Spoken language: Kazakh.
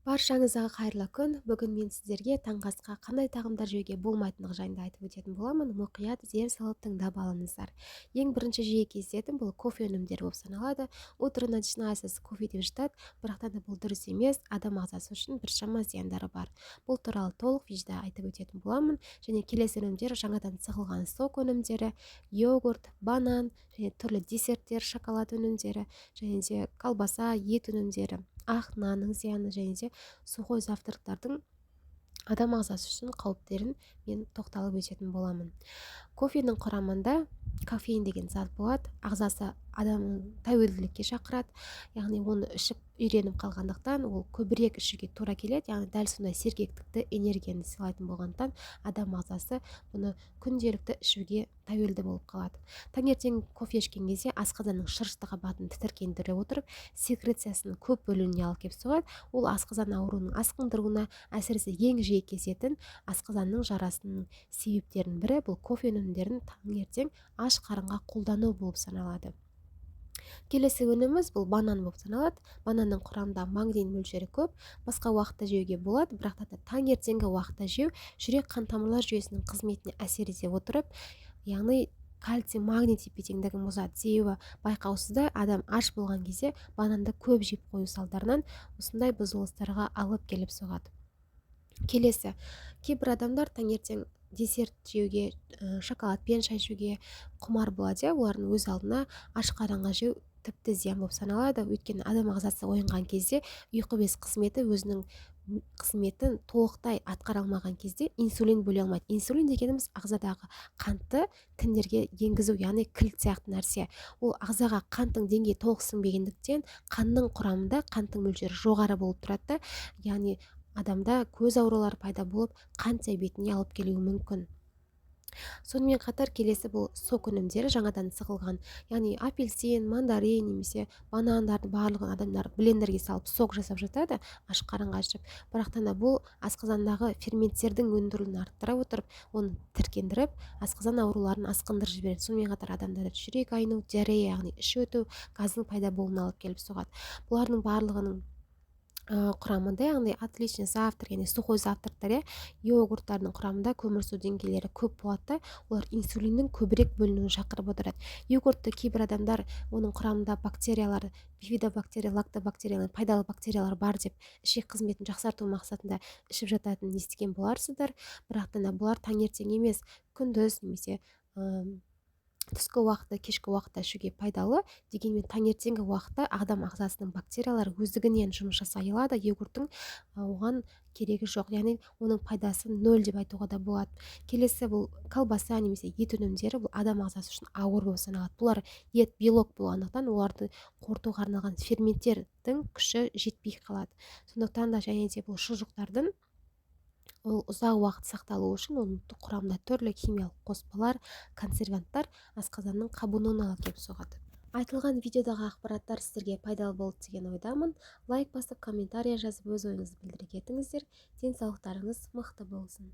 Баршаңызға қайырлы күн. Бүгін мен сіздерге таңғы асқа қандай тағамдар жеуге болмайтындығы жайында айтып өтетін боламын. Мұқият зер салып тыңдап алыңыздар. Ең бірінші жиі кездесетін бұл кофе өнімдері болып саналады. Утро начинается кофе деп жатады, бірақ та бұл дұрыс емес. Адам ағзасы үшін біршама зияндары бар. Бұл туралы толық видеода айтып өтетін боламын. Және келесі өнімдер жаңадан сығылған сок өнімдері, йогурт, банан және түрлі десерттер, шоколад өнімдері және де колбаса, ет өнімдері, ақ нанның зияны және де сухой завтрактардың адам ағзасы үшін қауіптерін мен тоқталып өтетін боламын. Кофенің құрамында кофеин деген зат болады. Ағзасы адамның тәуелділікке шақырады. Яғни оны ішіп үйреніп қалғандықтан ол көбірек ішуге тура келеді. Яғни дәл сондай сергектікті, энергияны сыйлайтын болғандықтан адам ағзасы бұны күнделікті ішуге тәуелді болып қалады. Таңертең кофе ішкен кезде асқазанның шырышты қабатын тітіркендіре отырып, секрециясының көп бөлінуіне алып келіп соғады. Ол асқазан ауруының асқындыруына, әсіресе ең жиі кездесетін асқазанның жарасының себептерінің бірі бұл кофе өнімдерін таңертең аш қарынға қолдану болып саналады. Келесі өніміміз бұл банан болып саналады. Бананның құрамында магний мөлшері көп. Басқа уақытта жеуге болады, бірақ та таңертеңгі уақытта жеу жүрек қан тамырлар жүйесінің қызметіне әсер ете отырып, яғни кальций магний тепе теңдігін бұзады. Себебі байқаусызда адам аш болған кезде бананды көп жеп қою салдарынан осындай бұзылыстарға алып келіп соғады. Келесі, кейбір адамдар таңертең десерт жеуге, шоколадпен шай ішуге құмар болады. Олардың өз алдына аш қарынға жеу тіпті зиян болып саналады. Өйткені адам ағзасы оянған кезде ұйқы без қызметі өзінің қызметін толықтай атқара алмаған кезде инсулин бөле алмайды. Инсулин дегеніміз ағзадағы қантты тіндерге енгізу, яғни кілт сияқты нәрсе. Ол ағзаға қанттың деңгейі толық сіңбегендіктен қанның құрамында қанттың мөлшері жоғары болып тұрады да, яғни адамда көз аурулары пайда болып, қант диабетіне алып келуі мүмкін. Сонымен қатар келесі бұл сок өнімдері жаңадан сығылған, яғни апельсин, мандарин немесе банандардың барлығын адамдар блендерге салып сок жасап жатады, аш қарынға ішіп. Бірақ та бұл асқазандағы ферменттердің өндірілуін арттыра отырып, оны тіркендіріп, асқазан ауруларын асқындырып жібереді. Сонымен қатар адамдарда жүрек айну, диарея, яғни іш өту, газдың пайда болуына алып келіп соғады. Бұлардың барлығының құрамында, яғни отличный завтрак, яғни сухой завтрактар, йогурттардың құрамында көмірсу деңгейлері көп болады, олар инсулиннің көбірек бөлінуін шақырып отырады. Йогуртты кейбір адамдар оның құрамында бактериялар, бифидобактерия, лактобактериялар, пайдалы бактериялар бар деп ішек қызметін жақсарту мақсатында ішіп жататынын естіген боларсыздар. Бірақ та бұлар таңертең емес, күндіз немесе түскі уақытта, кешкі уақытта ішуге пайдалы. Дегенмен таңертеңгі уақытта адам ағзасының бактериялары өздігінен жұмыс жасай алады. Йогурттың оған керегі жоқ, яғни оның пайдасы нөл деп айтуға да болады. Келесі бұл колбаса немесе ет өнімдері, бұл адам ағзасы үшін ауыр болып саналады. Бұлар ет белок болғандықтан оларды қорытуға арналған ферменттердің күші жетпей қалады. Сондықтан да және де бұл шұжықтардың ол ұзақ уақыт сақталу үшін оның құрамында түрлі химиялық қоспалар, консерванттар асқазанның қабынуына алып келіп соғады. Айтылған видеодағы ақпараттар сіздерге пайдалы болды деген ойдамын. Лайк басып, комментария жазып өз ойыңызды білдіре кетіңіздер. Денсаулықтарыңыз мықты болсын.